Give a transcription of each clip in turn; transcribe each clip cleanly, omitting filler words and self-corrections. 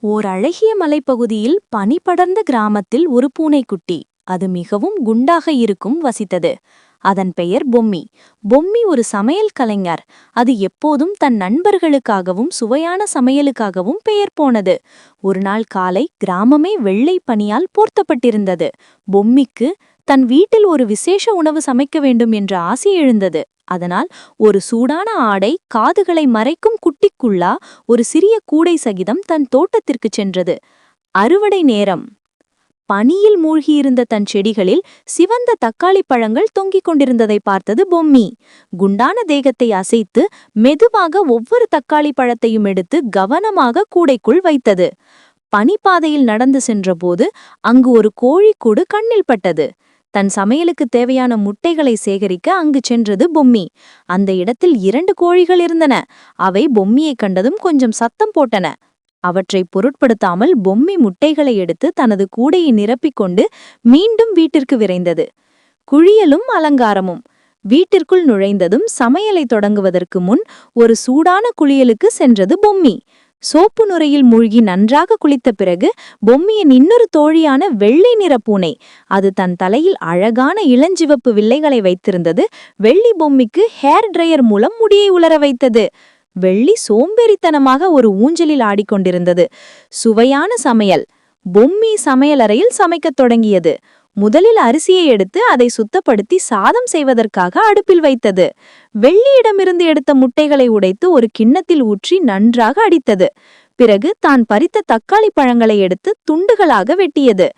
ஓர் அழகிய மலைப்பகுதியில் பனி படர்ந்த கிராமத்தில் ஒரு பூனைக்குட்டி, அது மிகவும் குண்டாக இருக்கும், வசித்தது. அதன் பெயர் பொம்மி. பொம்மி ஒரு சமையல் கலைஞர். அது எப்போதும் தன் நண்பர்களுக்காகவும் சுவையான சமையலுக்காகவும் பெயர் போனது. ஒரு நாள் காலை கிராமமே வெள்ளை பனியால் போர்த்தப்பட்டிருந்தது. பொம்மிக்கு தன் வீட்டில் ஒரு விசேஷ உணவு சமைக்க வேண்டும் என்ற ஆசை எழுந்தது. அதனால் ஒரு சூடான ஆடை, காதுகளை மறைக்கும் குட்டிக்குள்ளா, ஒரு சிறிய கூடை சகிதம் தன் தோட்டத்திற்குச் சென்றது. அறுவடை நேரம். பனியில் மூழ்கியிருந்த தன் செடிகளில் சிவந்த தக்காளி பழங்கள் தொங்கிக் கொண்டிருந்ததை பார்த்தது பொம்மி. குண்டான தேகத்தை அசைத்து மெதுவாக ஒவ்வொரு தக்காளி பழத்தையும் எடுத்து கவனமாக கூடைக்குள் வைத்தது. பனிப்பாதையில் நடந்து சென்றபோது அங்கு ஒரு கோழிக்கூடு கண்ணில் பட்டது. தன் சமையலுக்கு தேவையான முட்டைகளை சேகரிக்க அங்கு சென்றது பொம்மி. அந்த இடத்தில் 2 கோழிகள் இருந்தன. அவை பொம்மியை கண்டதும் கொஞ்சம் சத்தம் போட்டன. அவற்றை பொருட்படுத்தாமல் பொம்மி முட்டைகளை எடுத்து தனது கூடையை நிரப்பிக்கொண்டு மீண்டும் வீட்டிற்கு விரைந்தது. குளியலும் அலங்காரமும். வீட்டிற்குள் நுழைந்ததும் சமையலை தொடங்குவதற்கு முன் ஒரு சூடான குளியலுக்கு சென்றது பொம்மி. சோப்பு நுரையில் மூழ்கி நன்றாக குளித்த பிறகு பொம்மியின் இன்னொரு தோழியான வெள்ளை நிற பூனை, அது தன் தலையில் அழகான இளஞ்சிவப்பு வில்லைகளை வைத்திருந்தது. வெள்ளி பொம்மிக்கு ஹேர் டிரையர் மூலம் முடியை உலர வைத்தது. வெள்ளி சோம்பேறித்தனமாக ஒரு ஊஞ்சலில் ஆடிக்கொண்டிருந்தது. சுவையான சமையல். பொம்மி சமையலறையில் சமைக்கத் தொடங்கியது. முதலில் அரிசியை எடுத்து அதை சுத்தப்படுத்தி சாதம் செய்வதற்காக அடுப்பில் வைத்தது. வெள்ளியிடமிருந்து எடுத்த முட்டைகளை உடைத்து ஒரு கிண்ணத்தில் ஊற்றி நன்றாக அடித்தது. பிறகு தான் பறித்த தக்காளி பழங்களை எடுத்து துண்டுகளாக வெட்டியது.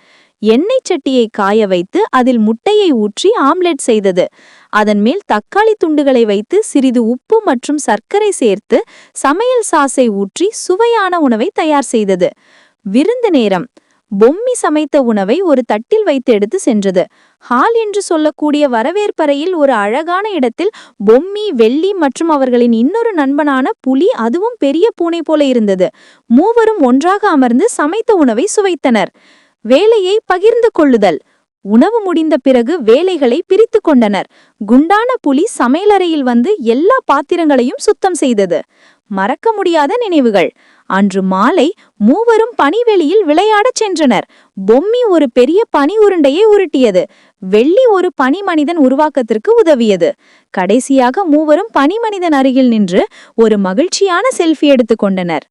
எண்ணெய் சட்டியை காய வைத்து அதில் முட்டையை ஊற்றி ஆம்லெட் செய்தது. அதன் மேல் தக்காளி துண்டுகளை வைத்து சிறிது உப்பு மற்றும் சர்க்கரை சேர்த்து சமையல் சாஸை ஊற்றி சுவையான உணவை தயார் செய்தது. விருந்து நேரம். பொம்மி சமைத்த உணவை ஒரு தட்டில் வைத்து எடுத்து சென்றது. ஹால் என்று சொல்லக்கூடிய வரவேற்பறையில் ஒரு அழகான இடத்தில் பொம்மி, வெள்ளி மற்றும் அவர்களின் இன்னொரு நண்பனான புலி, அதுவும் பெரிய பூனை போல இருந்தது. மூவரும் ஒன்றாக அமர்ந்து சமைத்த உணவை சுவைத்தனர். வேலையை பகிர்ந்து கொள்ளுதல். உணவு முடிந்த பிறகு வேலைகளை பிரித்து கொண்டனர். குண்டான புலி சமையலறையில் வந்து எல்லா பாத்திரங்களையும் சுத்தம் செய்தது. மறக்க முடியாத நினைவுகள். அன்று மாலை மூவரும் பனிவெளியில் விளையாடச் சென்றனர். பொம்மி ஒரு பெரிய பனி உருண்டையை உருட்டியது. வெள்ளி ஒரு பனி மனிதன் உருவாக்கத்திற்கு உதவியது. கடைசியாக மூவரும் பனி மனிதன் அருகில் நின்று ஒரு மகிழ்ச்சியான செல்ஃபி எடுத்துக் கொண்டனர்.